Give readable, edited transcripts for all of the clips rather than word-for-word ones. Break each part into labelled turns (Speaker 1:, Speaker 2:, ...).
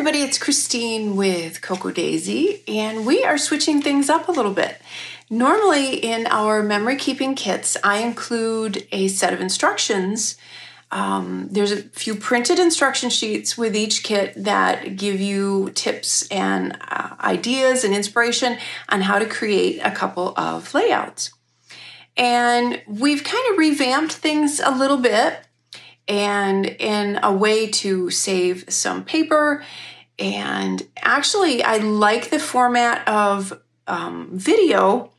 Speaker 1: everybody, it's Christine with Cocoa Daisy, and we are switching things up a little bit. Normally in our memory keeping kits, I include a set of instructions. There's a few printed instruction sheets with each kit that give you tips and ideas and inspiration on how to create a couple of layouts. And we've kind of revamped things a little bit, and in a way to save some paper. And actually, I like the format of video,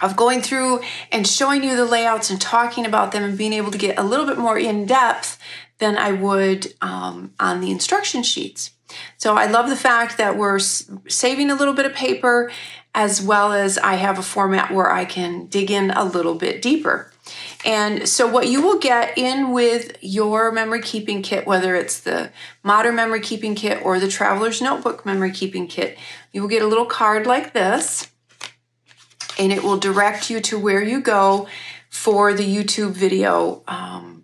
Speaker 1: of going through and showing you the layouts and talking about them and being able to get a little bit more in depth than I would on the instruction sheets. So I love the fact that we're saving a little bit of paper, as well as I have a format where I can dig in a little bit deeper. And so what you will get in with your memory keeping kit, whether it's the Modern Memory Keeping Kit or the Traveler's Notebook Memory Keeping Kit, you will get a little card like this, and it will direct you to where you go for the YouTube video.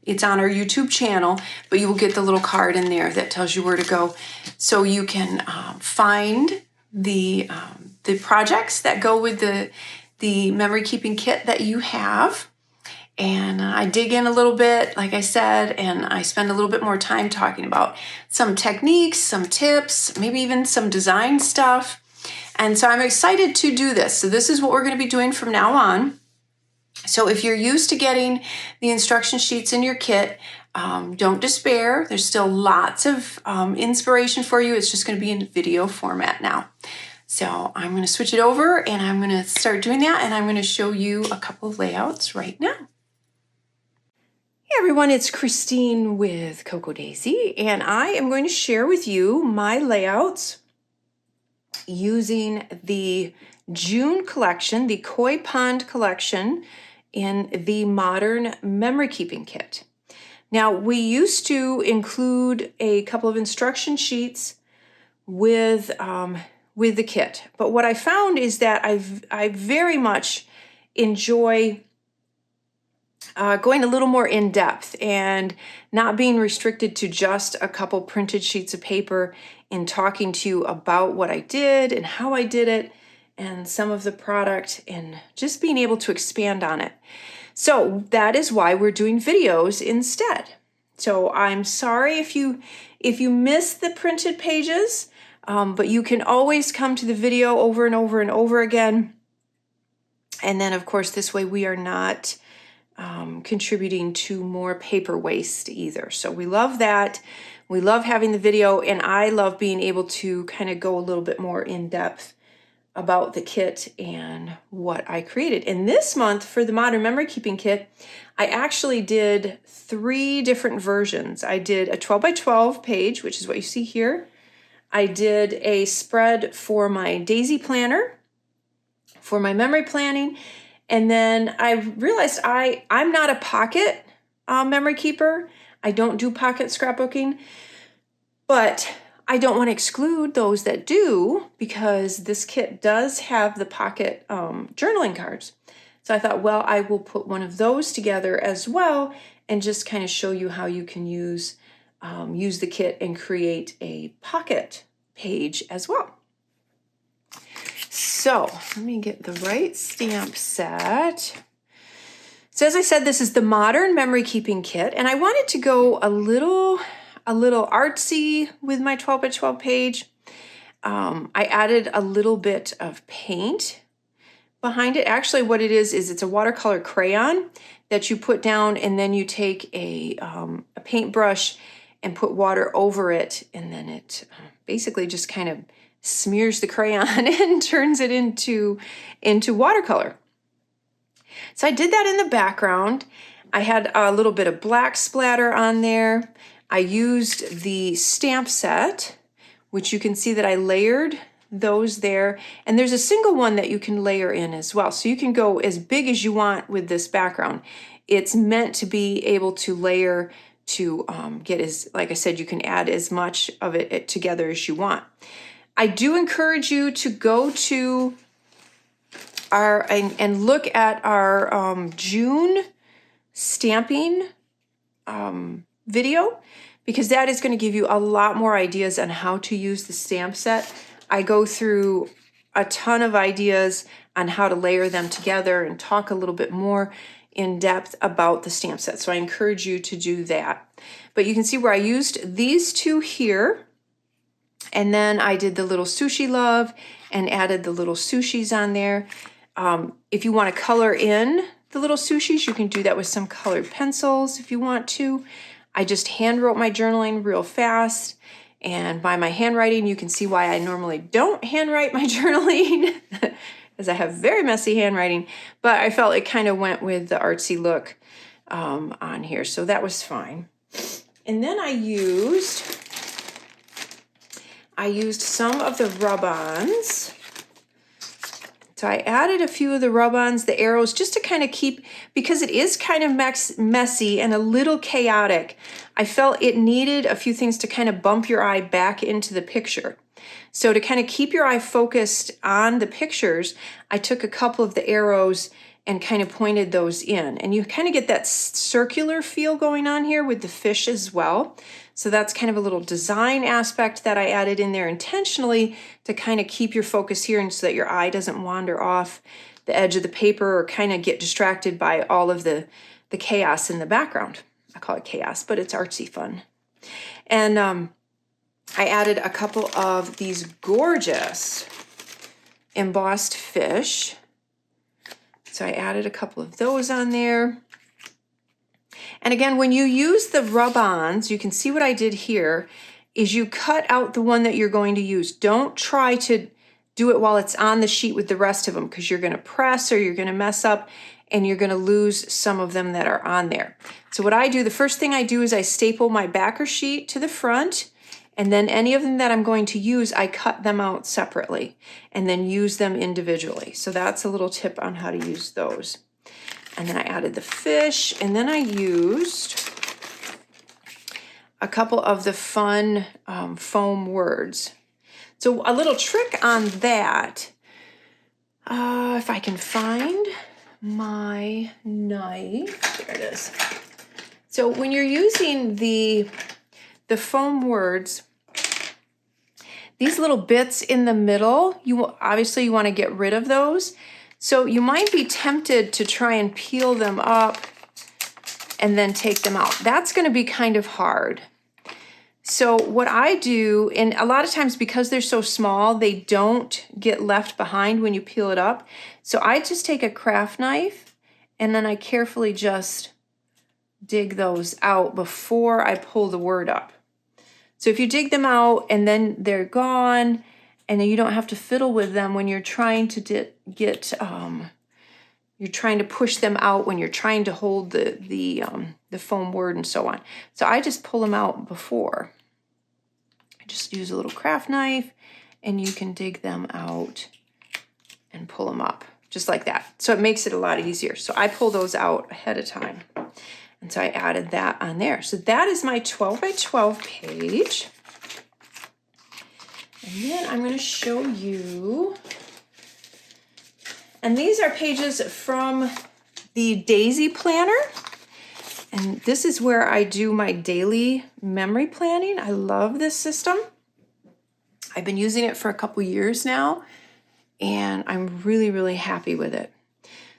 Speaker 1: It's on our YouTube channel, but you will get the little card in there that tells you where to go, so you can find the projects that go with the memory keeping kit that you have. And I dig in a little bit, like I said, and I spend a little bit more time talking about some techniques, some tips, maybe even some design stuff. And so I'm excited to do this. So this is what we're going to be doing from now on. So if you're used to getting the instruction sheets in your kit, don't despair. There's still lots of inspiration for you. It's just going to be in video format now. So I'm going to switch it over, and I'm going to start doing that, and I'm going to show you a couple of layouts right now. Hey everyone, it's Christine with Cocoa Daisy, and I am going to share with you my layouts using the June collection, the Koi Pond collection in the Modern Memory Keeping Kit. Now, we used to include a couple of instruction sheets with the kit, but what I found is that I very much enjoy going a little more in depth and not being restricted to just a couple printed sheets of paper, and talking to you about what I did and how I did it and some of the product, and just being able to expand on it. So that is why we're doing videos instead. So I'm sorry if you miss the printed pages, but you can always come to the video over and over and over again. And then, of course, this way we are not contributing to more paper waste either. So we love that. We love having the video, and I love being able to kind of go a little bit more in depth about the kit and what I created. And this month for the Modern Memory Keeping Kit, I actually did 3 different versions. I did a 12 by 12 page, which is what you see here. I did a spread for my Daisy planner, for my memory planning. And then I realized I'm not a pocket memory keeper. I don't do pocket scrapbooking, but I don't want to exclude those that do, because this kit does have the pocket journaling cards. So I thought, well, I will put one of those together as well, and just kind of show you how you can use the kit and create a pocket page as well. So let me get the right stamp set. So as I said, this is the Modern Memory Keeping Kit, and I wanted to go a little artsy with my 12 by 12 page. I added a little bit of paint behind it. Actually, what it is it's a watercolor crayon that you put down, and then you take a paintbrush and put water over it, and then it basically just kind of smears the crayon and turns it into watercolor. So I did that in the background. I had a little bit of black splatter on there. I used the stamp set, which you can see that I layered those there. And there's a single one that you can layer in as well. So you can go as big as you want with this background. It's meant to be able to layer to get like I said, you can add as much of it together as you want. I do encourage you to go to and look at our June stamping video, because that is going to give you a lot more ideas on how to use the stamp set. I go through a ton of ideas on how to layer them together and talk a little bit more in depth about the stamp set. So I encourage you to do that. But you can see where I used these two here, and then I did the little sushi love and added the little sushis on there. If you want to color in the little sushis, you can do that with some colored pencils if you want to. I just hand wrote my journaling real fast, and by my handwriting, you can see why I normally don't handwrite my journaling, as I have very messy handwriting, but I felt it kind of went with the artsy look on here, so that was fine. And then I used some of the rub-ons. So I added a few of the rub-ons, the arrows, just to kind of keep, because it is kind of messy and a little chaotic, I felt it needed a few things to kind of bump your eye back into the picture. So to kind of keep your eye focused on the pictures, I took a couple of the arrows and kind of pointed those in. And you kind of get that circular feel going on here with the fish as well. So that's kind of a little design aspect that I added in there intentionally to kind of keep your focus here, and so that your eye doesn't wander off the edge of the paper or kind of get distracted by all of the chaos in the background. I call it chaos, but it's artsy fun. And I added a couple of these gorgeous embossed fish. So I added a couple of those on there. And again, when you use the rub-ons, you can see what I did here is you cut out the one that you're going to use. Don't try to do it while it's on the sheet with the rest of them, because you're going to press or you're going to mess up and you're going to lose some of them that are on there. So what I do, the first thing I do is I staple my backer sheet to the front, and then any of them that I'm going to use, I cut them out separately and then use them individually. So that's a little tip on how to use those. And then I added the fish, and then I used a couple of the fun foam words. So a little trick on that, if I can find my knife, there it is. So when you're using the foam words, these little bits in the middle, you want to get rid of those. So you might be tempted to try and peel them up and then take them out. That's going to be kind of hard. So what I do, and a lot of times because they're so small, they don't get left behind when you peel it up. So I just take a craft knife and then I carefully just dig those out before I pull the word up. So if you dig them out and then they're gone, and then you don't have to fiddle with them when you're trying to you're trying to push them out when you're trying to hold the foam word and so on. So I just pull them out before. I just use a little craft knife, and you can dig them out and pull them up just like that. So it makes it a lot easier. So I pull those out ahead of time. And so I added that on there. So that is my 12 by 12 page. And then I'm going to show you, and these are pages from the Daisy Planner. And this is where I do my daily memory planning. I love this system. I've been using it for a couple years now, and I'm really, really happy with it.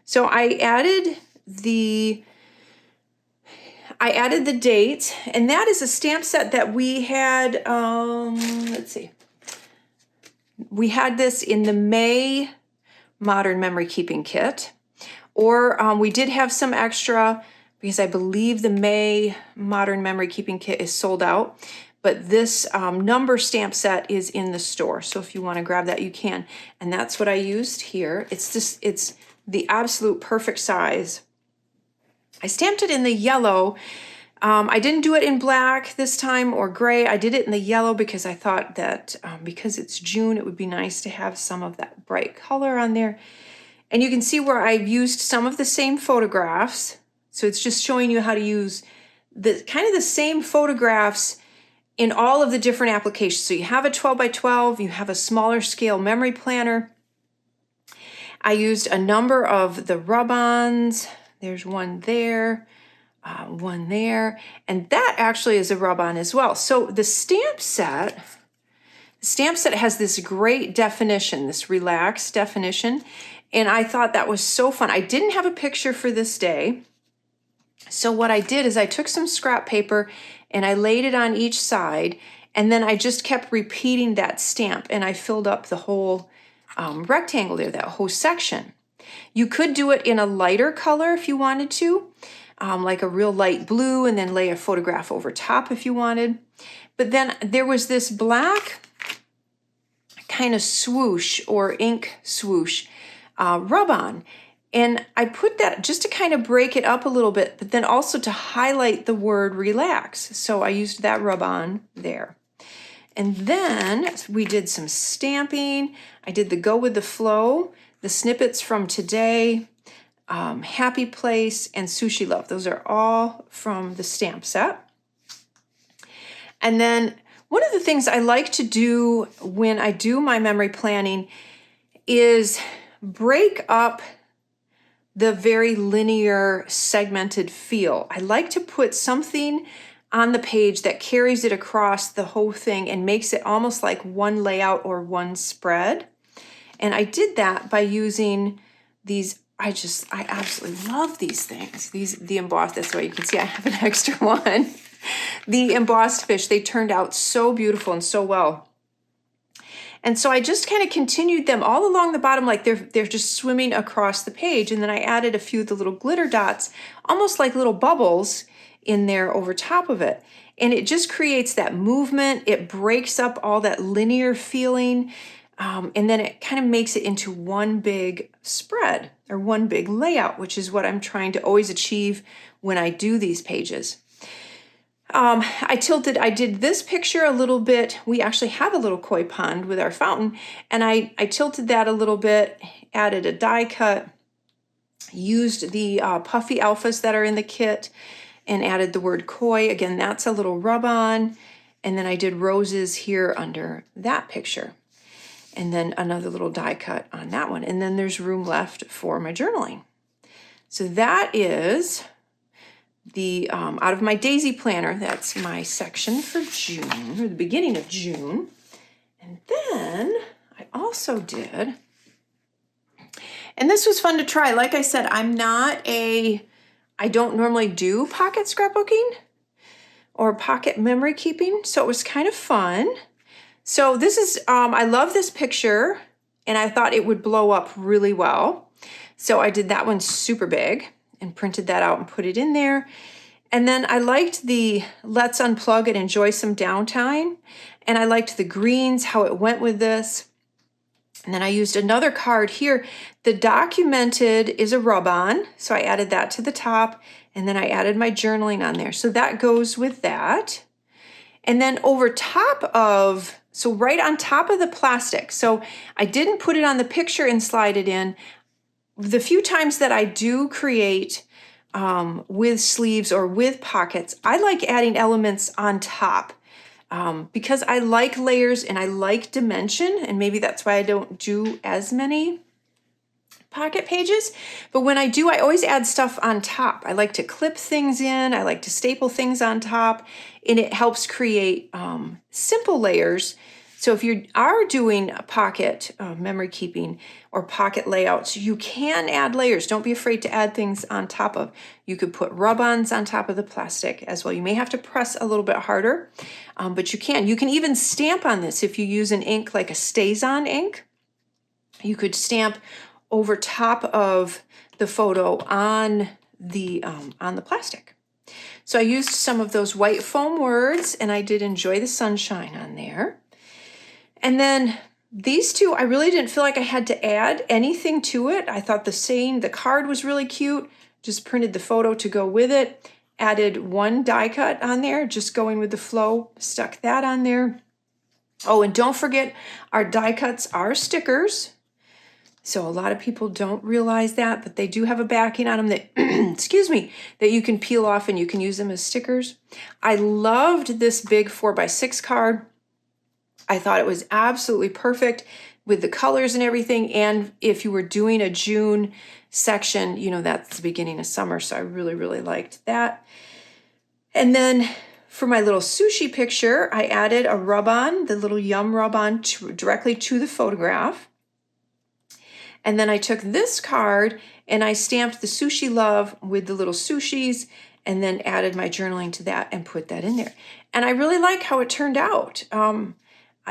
Speaker 1: So I added the date, and that is a stamp set that we had, let's see. We had this in the May Modern Memory Keeping Kit, or we did have some extra because I believe the May Modern Memory Keeping Kit is sold out, but this number stamp set is in the store. So if you want to grab that, you can. And that's what I used here. It's the absolute perfect size. I stamped it in the yellow. I didn't do it in black this time or gray. I did it in the yellow because I thought that because it's June, it would be nice to have some of that bright color on there. And you can see where I've used some of the same photographs. So it's just showing you how to use the kind of the same photographs in all of the different applications. So you have a 12 by 12, you have a smaller scale memory planner. I used a number of the rub-ons. There's one there. one there, and that actually is a rub-on as well. So the stamp set has this great definition, this relaxed definition, and I thought that was so fun. I didn't have a picture for this day, so what I did is I took some scrap paper and I laid it on each side, and then I just kept repeating that stamp, and I filled up the whole rectangle there, that whole section. You could do it in a lighter color if you wanted to, like a real light blue, and then lay a photograph over top if you wanted. But then there was this black kind of swoosh or ink swoosh rub-on. And I put that just to kind of break it up a little bit, but then also to highlight the word relax. So I used that rub-on there. And then we did some stamping. I did the Go With The Flow, the snippets from today, Happy Place, and Sushi Love. Those are all from the stamp set. And then one of the things I like to do when I do my memory planning is break up the very linear segmented feel. I like to put something on the page that carries it across the whole thing and makes it almost like one layout or one spread. And I did that by using these. I absolutely love these things. The embossed, that's why you can see I have an extra one. The embossed fish, they turned out so beautiful and so well. And so I just kind of continued them all along the bottom, like they're just swimming across the page. And then I added a few of the little glitter dots, almost like little bubbles in there over top of it. And it just creates that movement. It breaks up all that linear feeling. And then it kind of makes it into one big spread or one big layout, which is what I'm trying to always achieve when I do these pages. I did this picture a little bit. We actually have a little koi pond with our fountain, and I tilted that a little bit, added a die cut, used the puffy alphas that are in the kit, and added the word koi. Again, that's a little rub-on. And then I did roses here under that picture. And then another little die cut on that one. And then there's room left for my journaling. So that is the out of my daisy planner. That's my section for June, or the beginning of June. And then I also did, and this was fun to try. Like I said, I don't normally do pocket scrapbooking or pocket memory keeping, so it was kind of fun. So this is, I love this picture, and I thought it would blow up really well. So I did that one super big and printed that out and put it in there. And then I liked the let's unplug and enjoy some downtime. And I liked the greens, how it went with this. And then I used another card here. The documented is a rub-on, so I added that to the top, and then I added my journaling on there. So that goes with that. And then over top of, so right on top of the plastic, so I didn't put it on the picture and slide it in. The few times that I do create with sleeves or with pockets, I like adding elements on top because I like layers and I like dimension, and maybe that's why I don't do as many pocket pages. But when I do, I always add stuff on top. I like to clip things in, I like to staple things on top, and it helps create simple layers. So if you are doing a pocket memory keeping or pocket layouts, you can add layers. Don't be afraid to add things on top of. You could put rub-ons on top of the plastic as well. You may have to press a little bit harder, but you can. You can even stamp on this if you use an ink like a StazOn ink. You could stamp over top of the photo on the plastic. So I used some of those white foam words, and I did enjoy the sunshine on there. And then these two, I really didn't feel like I had to add anything to it. I thought the card was really cute. Just printed the photo to go with it. Added one die cut on there, just going with the flow. Stuck that on there. Oh, and don't forget, our die cuts are stickers. So a lot of people don't realize that, but they do have a backing on them that, excuse me, that you can peel off and you can use them as stickers. I loved this big 4x6 card. I thought it was absolutely perfect. with the colors and everything. And if you were doing a June section, you know, that's the beginning of summer. So I really, really liked that. And then for my little sushi picture, I added a rub-on, the little Yum rub-on directly to the photograph. And then I took this card and I stamped the sushi love with the little sushis and then added my journaling to that and put that in there. And I really like how it turned out.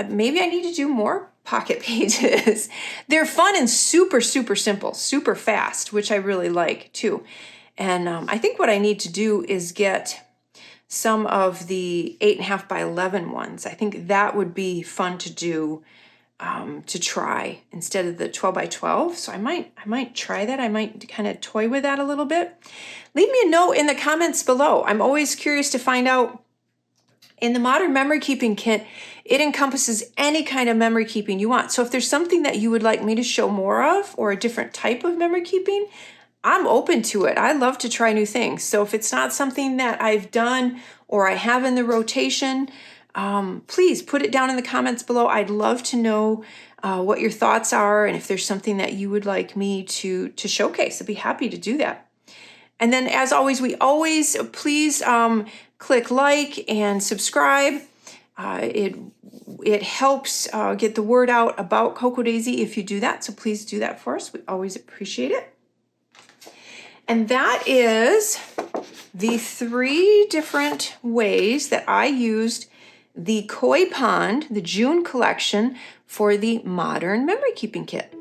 Speaker 1: Maybe I need to do more pocket pages. They're fun and super, super simple, super fast, which I really like too. And I think what I need to do is get some of the 8.5 by 11 ones. I think that would be fun to do, to try instead of the 12 by 12. So I might try that. I might kind of toy with that a little bit. Leave me a note in the comments below. I'm always curious to find out. In the Modern Memory Keeping Kit, it encompasses any kind of memory keeping you want. So if there's something that you would like me to show more of, or a different type of memory keeping, I'm open to it. I love to try new things. So if it's not something that I've done or I have in the rotation, please put it down in the comments below. I'd love to know what your thoughts are, and if there's something that you would like me to showcase. I'd be happy to do that. And then, as always, please click like and subscribe. It helps get the word out about Cocoa Daisy if you do that. So please do that for us. We always appreciate it. And that is the 3 different ways that I used the Koi Pond, the June collection, for the Modern Memory Keeping Kit.